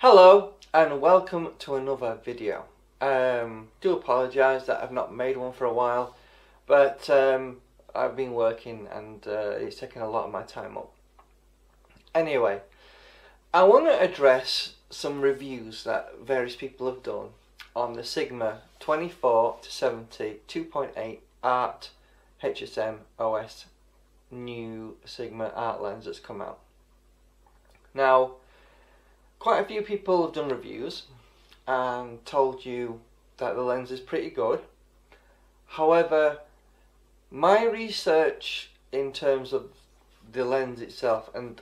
Hello and welcome to another video. Do apologise that I've not made one for a while, but I've been working and it's taken a lot of my time up. Anyway, I want to address some reviews that various people have done on the Sigma 24-70 2.8 Art HSM OS new Sigma art lens that's come out. Now, quite a few people have done reviews and told you that the lens is pretty good. However, my research in terms of the lens itself, and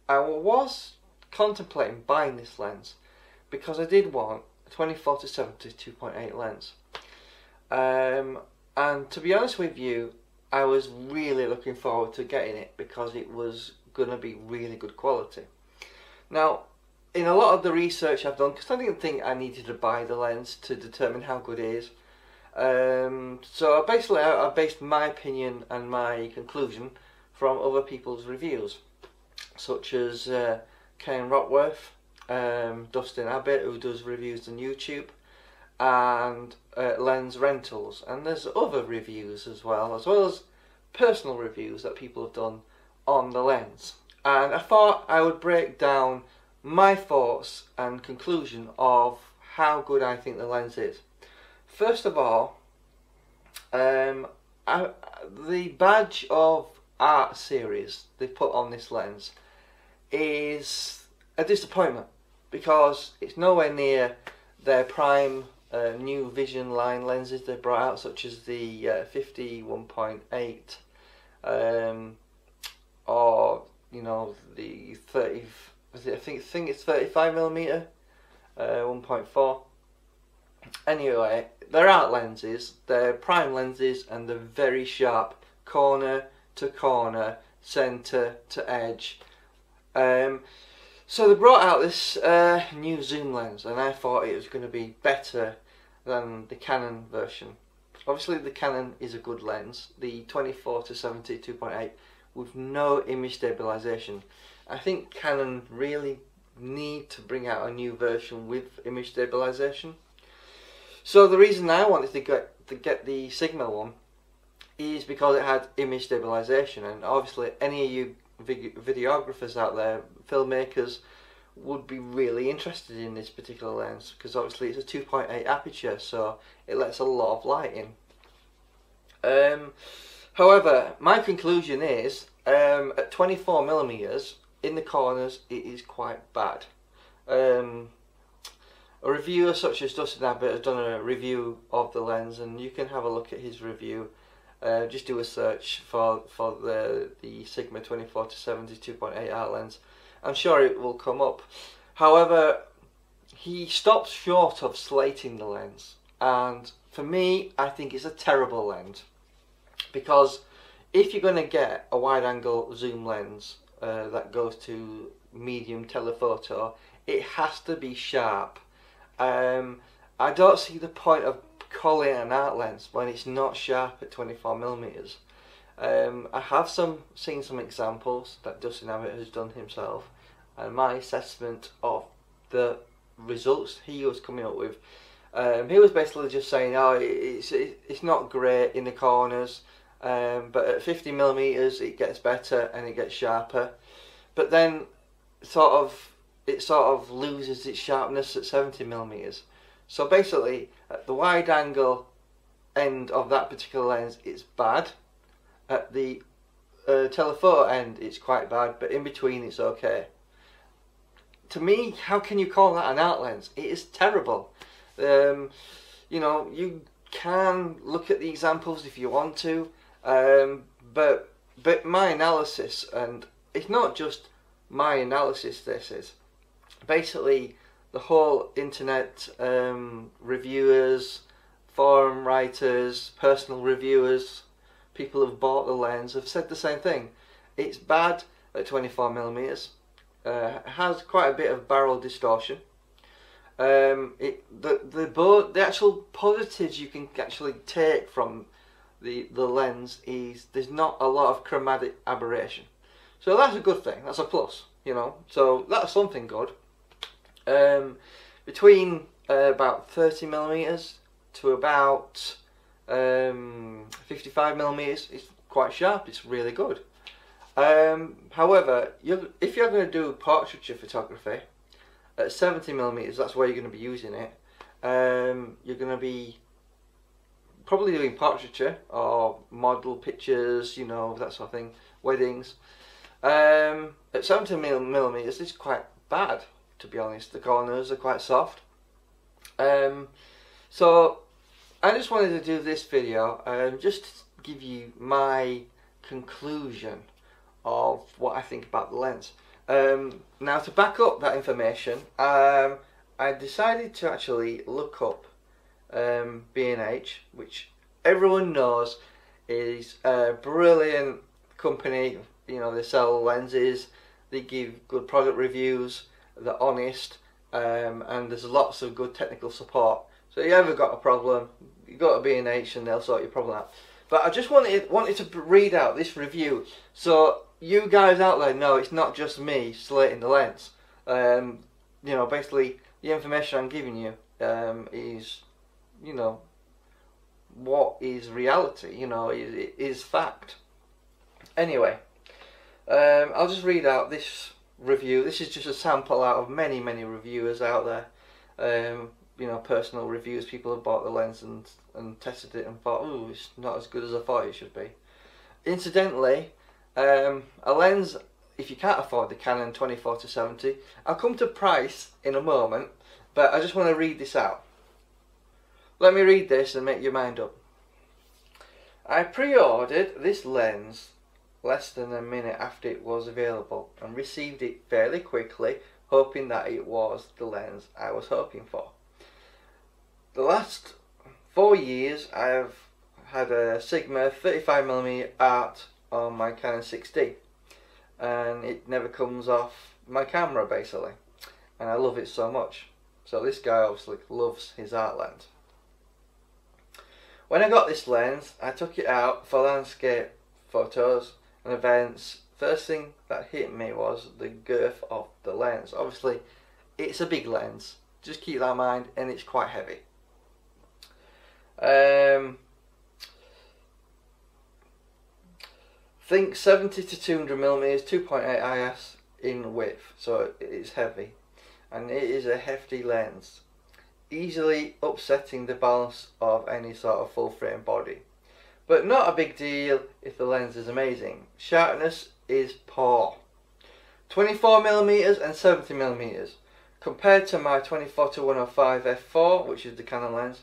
I was contemplating buying this lens because I did want a 24-70 2.8 lens. And to be honest with you, I was really looking forward to getting it because it was going to be really good quality. Now, in a lot of the research I've done, because I didn't think I needed to buy the lens to determine how good it is, so basically I based my opinion and my conclusion from other people's reviews, such as Ken Rockworth, Dustin Abbott, who does reviews on YouTube, and Lens Rentals, and there's other reviews as well as personal reviews that people have done on the lens. And I thought I would break down my thoughts and conclusion of how good I think the lens is. First of all, the badge of art series they put on this lens is a disappointment because it's nowhere near their prime new vision line lenses they brought out, such as the 51.8 or the 30. I think it's 35mm 1.4. Anyway, they're art lenses, they're prime lenses, and they're very sharp, corner to corner, centre to edge. So they brought out this new zoom lens, and I thought it was going to be better than the Canon version. Obviously the Canon is a good lens, the 24-70 2.8 with no image stabilisation. I think Canon really need to bring out a new version with image stabilisation. So the reason I wanted to get the Sigma one is because it had image stabilisation, and obviously any of you videographers out there, filmmakers, would be really interested in this particular lens because obviously it's a 2.8 aperture, so it lets a lot of light in. However, my conclusion is at 24mm in the corners it is quite bad. A reviewer such as Dustin Abbott has done a review of the lens, and you can have a look at his review. Just do a search for the Sigma 24-70 2.8 art lens. I'm sure it will come up. However, he stops short of slating the lens, and for me I think it's a terrible lens, because if you're going to get a wide angle zoom lens that goes to medium telephoto, it has to be sharp. I don't see the point of calling it an art lens when it's not sharp at 24mm. I have seen some examples that Dustin Abbott has done himself, and my assessment of the results he was coming up with, he was basically just saying, oh, it's not great in the corners, but at 50mm it gets better and it gets sharper, but then it sort of loses its sharpness at 70mm. So basically at the wide angle end of that particular lens it's bad, at the telephoto end it's quite bad, but in between it's okay. To me, how can you call that an art lens? It is terrible. You can look at the examples if you want to, but my analysis, and it's not just my analysis, this is basically the whole internet, reviewers, forum writers, personal reviewers, people who've bought the lens have said the same thing. It's bad at 24mm. Has quite a bit of barrel distortion. The actual positives you can actually take from the lens is there's not a lot of chromatic aberration. So that's a good thing, that's a plus, so that's something good. Between about 30mm to about 55mm, it's quite sharp. It's really good. However, if you're going to do portraiture photography at 70mm, that's where you're going to be using it. You're going to be probably doing portraiture or model pictures, you know, that sort of thing, weddings. At 70mm, it's quite bad, to be honest. The corners are quite soft. So I just wanted to do this video just to give you my conclusion of what I think about the lens. Now, to back up that information, I decided to actually look up B&H, which everyone knows is a brilliant company. You know, they sell lenses, they give good product reviews, they're honest, and there's lots of good technical support. So if you ever got a problem, you go to B&H and they'll sort your problem out. But I just wanted to read out this review so you guys out there know it's not just me slating the lens. You know, basically the information I'm giving you is, you know, what is reality, you know, is fact. Anyway, I'll just read out this review. This is just a sample out of many reviewers out there. You know, personal reviews. People have bought the lens and tested it and thought, oh, it's not as good as I thought it should be. Incidentally, a lens, if you can't afford the Canon 24-70, I'll come to price in a moment, but I just want to read this out. Let me read this and make your mind up. I pre-ordered this lens less than a minute after it was available and received it fairly quickly, hoping that it was the lens I was hoping for. The last 4 years I have had a Sigma 35mm Art on my Canon 6D, and it never comes off my camera basically, and I love it so much. So this guy obviously loves his art lens. When I got this lens, I took it out for landscape photos and events. First thing that hit me was the girth of the lens. Obviously it's a big lens, just keep that in mind, and it's quite heavy. Think 70 to 200mm, 2.8 IS in width, so it's heavy, and it is a hefty lens, easily upsetting the balance of any sort of full frame body, but not a big deal if the lens is amazing. Sharpness is poor, 24mm and 70mm. Compared to my 24-105 f4, which is the Canon lens,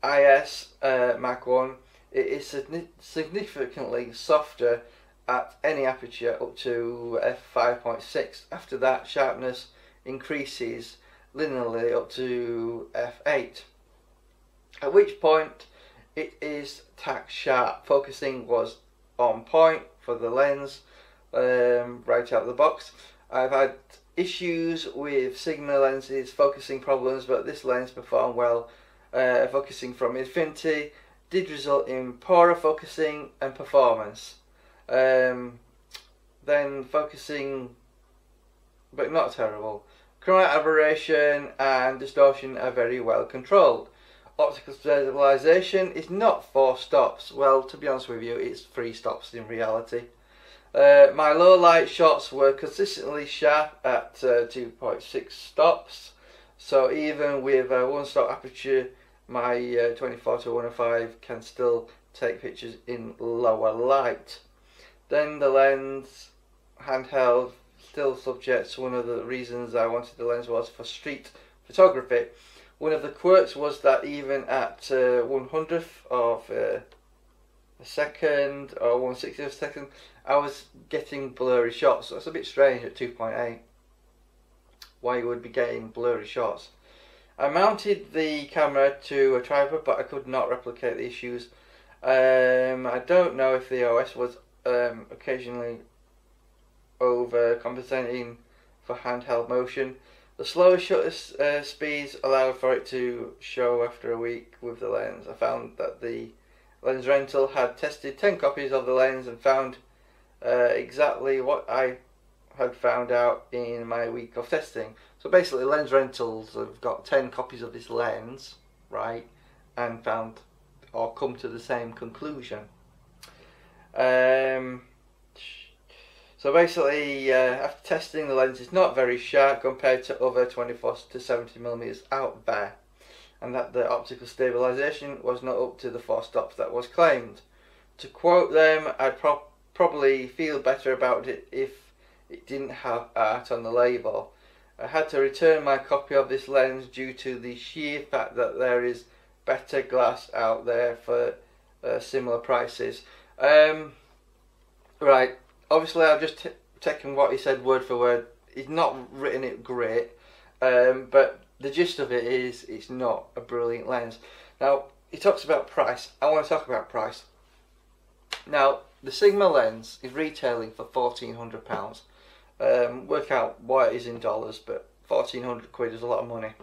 IS Mark 1, it is significantly softer at any aperture up to f5.6. After that, sharpness increases linearly up to f8, at which point it is tack sharp. Focusing was on point for the lens right out of the box. I've had issues with Sigma lenses, focusing problems, but this lens performed well. Focusing from infinity did result in poorer focusing and performance. Then focusing, but not terrible. Chroma aberration and distortion are very well controlled. Optical stabilization is not 4 stops. Well, to be honest with you, it's 3 stops in reality. My low light shots were consistently sharp at 2.6 stops. So even with a 1 stop aperture, my 24-105 can still take pictures in lower light. Then the lens, handheld, still subject. One of the reasons I wanted the lens was for street photography. One of the quirks was that even at 1/100th of a second or 1/60th of a second, I was getting blurry shots. So that's a bit strange at 2.8. Why you would be getting blurry shots. I mounted the camera to a tripod, but I could not replicate the issues. I don't know if the OS was occasionally overcompensating for handheld motion. The slower shutter speeds allowed for it to show after a week with the lens. I found that the lens rental had tested 10 copies of the lens and found exactly what I had found out in my week of testing. So basically, Lens Rentals have got 10 copies of this lens, right, and found or come to the same conclusion. So basically, after testing, the lens is not very sharp compared to other 24 to 70mm out there, and that the optical stabilisation was not up to the 4 stops that was claimed. To quote them, I'd probably feel better about it if it didn't have art on the label. I had to return my copy of this lens due to the sheer fact that there is better glass out there for similar prices. Right, obviously I've just taken what he said word for word. He's not written it great, but the gist of it is it's not a brilliant lens. Now, he talks about price. I want to talk about price. Now, the Sigma lens is retailing for £1,400. Work out what it is in dollars, but 1,400 quid is a lot of money.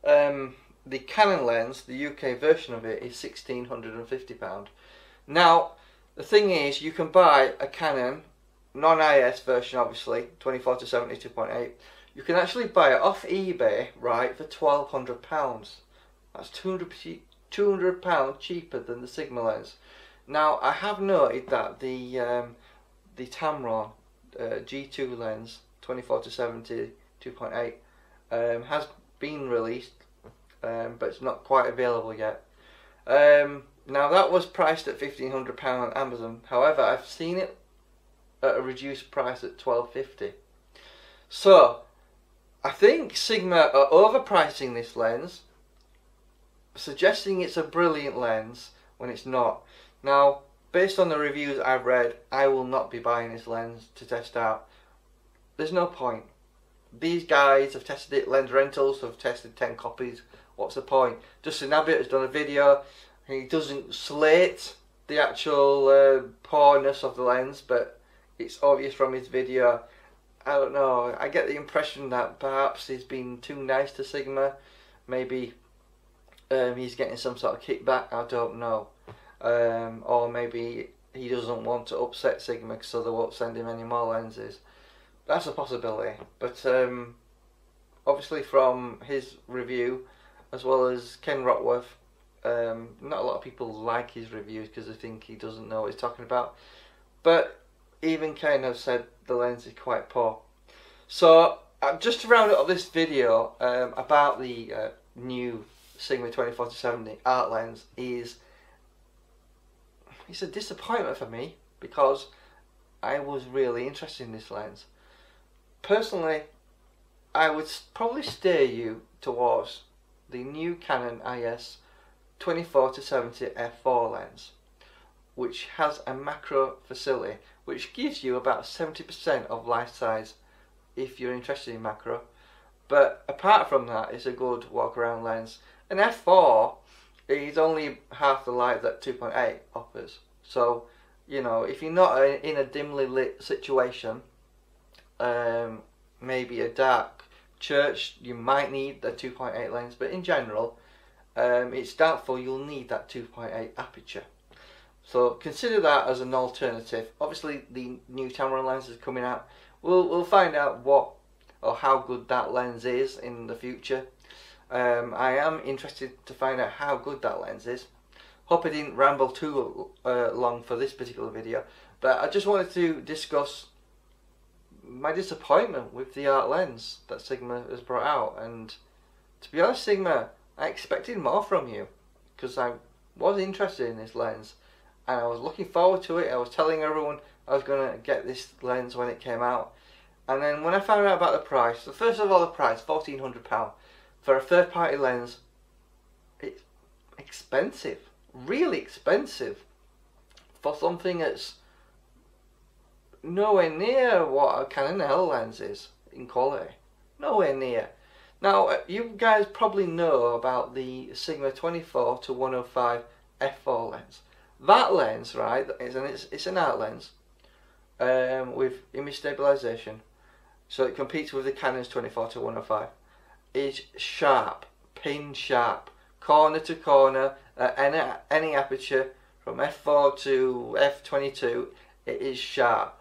The Canon lens, the UK version of it, is £1,650. Now, the thing is, you can buy a Canon non-IS version, obviously, 24 to 70 2.8. You can actually buy it off eBay, right, for £1,200. That's £200 cheaper than the Sigma lens. Now, I have noted that the Tamron G2 lens, 24 to 70 2.8, has been released, but it's not quite available yet. Now, that was priced at £1,500 on Amazon. However, I've seen it at a reduced price at £1,250. So, I think Sigma are overpricing this lens, suggesting it's a brilliant lens when it's not. Now, based on the reviews I've read, I will not be buying this lens to test out. There's no point. These guys have tested it. Lens Rentals have tested 10 copies. What's the point? Justin Abbott has done a video. He doesn't slate the actual poorness of the lens, but it's obvious from his video. I don't know. I get the impression that perhaps he's been too nice to Sigma. Maybe he's getting some sort of kickback. I don't know. Or maybe he doesn't want to upset Sigma so they won't send him any more lenses. That's a possibility. But obviously from his review, as well as Ken Rockworth, not a lot of people like his reviews because they think he doesn't know what he's talking about. But even Ken has said the lens is quite poor. So just to round up this video about the new Sigma 24 to 70 art lens is, it's a disappointment for me because I was really interested in this lens. Personally, I would probably steer you towards the new Canon IS 24 to 70 f4 lens, which has a macro facility which gives you about 70% of life size if you're interested in macro. But apart from that, it's a good walk around lens. An f4 is only half the light that 2.8 offers. So, you know, if you're not in a dimly lit situation, maybe a dark church, you might need the 2.8 lens, but in general, it's doubtful you'll need that 2.8 aperture. So consider that as an alternative. Obviously, the new Tamron lens is coming out. We'll find out what or how good that lens is in the future. I am interested to find out how good that lens is. Hope I didn't ramble too long for this particular video, but I just wanted to discuss my disappointment with the art lens that Sigma has brought out. And to be honest, Sigma, I expected more from you because I was interested in this lens and I was looking forward to it. I was telling everyone I was going to get this lens when it came out, and then when I found out about the price, so first of all, the price, £1,400 for a third party lens, it's expensive, really expensive for something that's nowhere near what a Canon L lens is in quality. Nowhere near. Now, you guys probably know about the Sigma 24 to 105 f4 lens. That lens, right, it's an art lens with image stabilization, so it competes with the Canon's 24 to 105. It's sharp, pin sharp, corner to corner, any aperture from f4 to f22, it is sharp.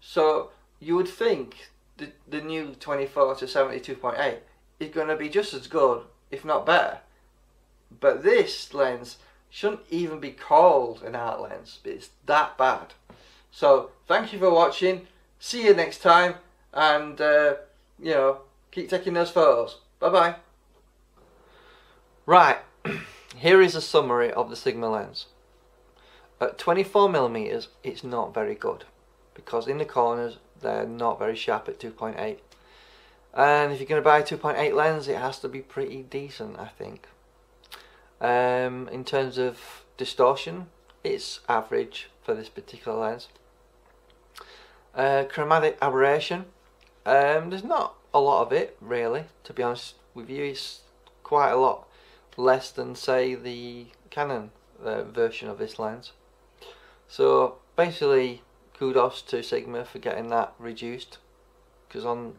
So you would think the new 24 to 70 2.8 is going to be just as good, if not better. But this lens shouldn't even be called an art lens. It's that bad. So thank you for watching. See you next time, and you know, keep taking those photos. Bye bye. Right, here is a summary of the Sigma lens. At 24mm it's not very good, because in the corners they're not very sharp at 2.8, and if you're going to buy a 2.8 lens it has to be pretty decent, I think. In terms of distortion, it's average for this particular lens. Chromatic aberration, there's not a lot of it really, to be honest with you. It's quite a lot less than, say, the Canon version of this lens. So basically kudos to Sigma for getting that reduced, because on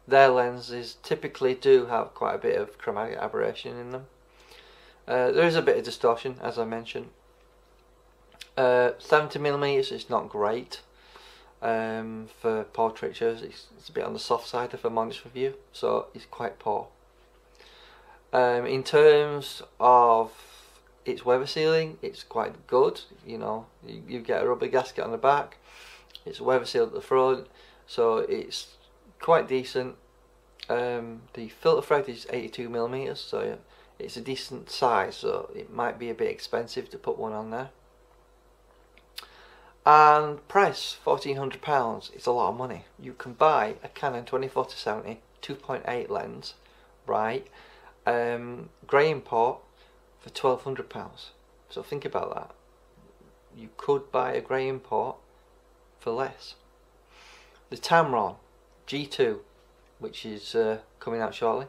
their lenses typically do have quite a bit of chromatic aberration in them. There is a bit of distortion, as I mentioned. 70mm is not great for portraitures. It's a bit on the soft side, if I'm honest with you, so it's quite poor. In terms of its weather sealing, it's quite good. You know, you get a rubber gasket on the back, it's weather sealed at the front, so it's quite decent. The filter thread is 82mm, so it's a decent size, so it might be a bit expensive to put one on there. And price, £1,400. It's a lot of money. You can buy a Canon 24 to 70 2.8 lens, right? Grey import for £1,200. So think about that. You could buy a grey import for less. The Tamron G2, which is coming out shortly,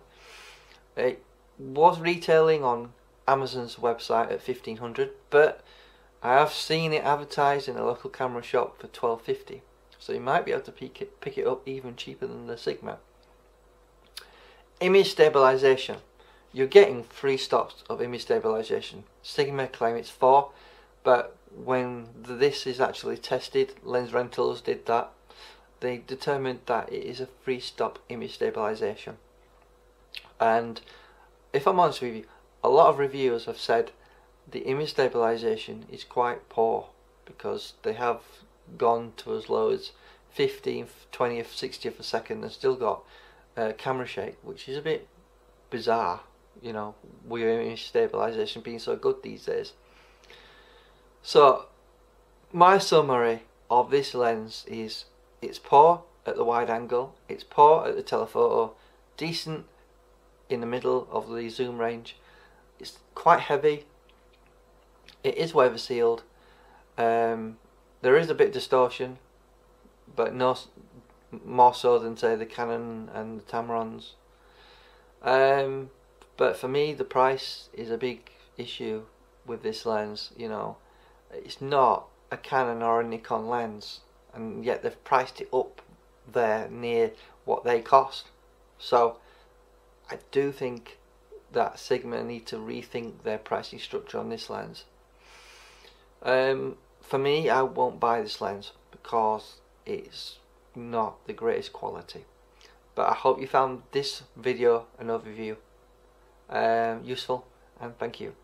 it was retailing on Amazon's website at £1,500, but I have seen it advertised in a local camera shop for £1,250, so you might be able to pick it up even cheaper than the Sigma. Image stabilization. You're getting 3 stops of image stabilization. Sigma claim it's 4, but when this is actually tested, Lens Rentals did that, they determined that it is a 3-stop image stabilization. And if I'm honest with you, a lot of reviewers have said the image stabilization is quite poor, because they have gone to as low as 15th, 20th, 60th a second and still got camera shake, which is a bit bizarre, you know, with image stabilization being so good these days. So my summary of this lens is it's poor at the wide angle, it's poor at the telephoto, decent in the middle of the zoom range, it's quite heavy, it is weather sealed, there is a bit of distortion, but no more so than, say, the Canon and the Tamrons. But for me the price is a big issue with this lens. You know, it's not a Canon or a Nikon lens, and yet they've priced it up there near what they cost. So I do think that Sigma need to rethink their pricing structure on this lens. For me, I won't buy this lens because it's not the greatest quality. But I hope you found this video and overview useful, and thank you.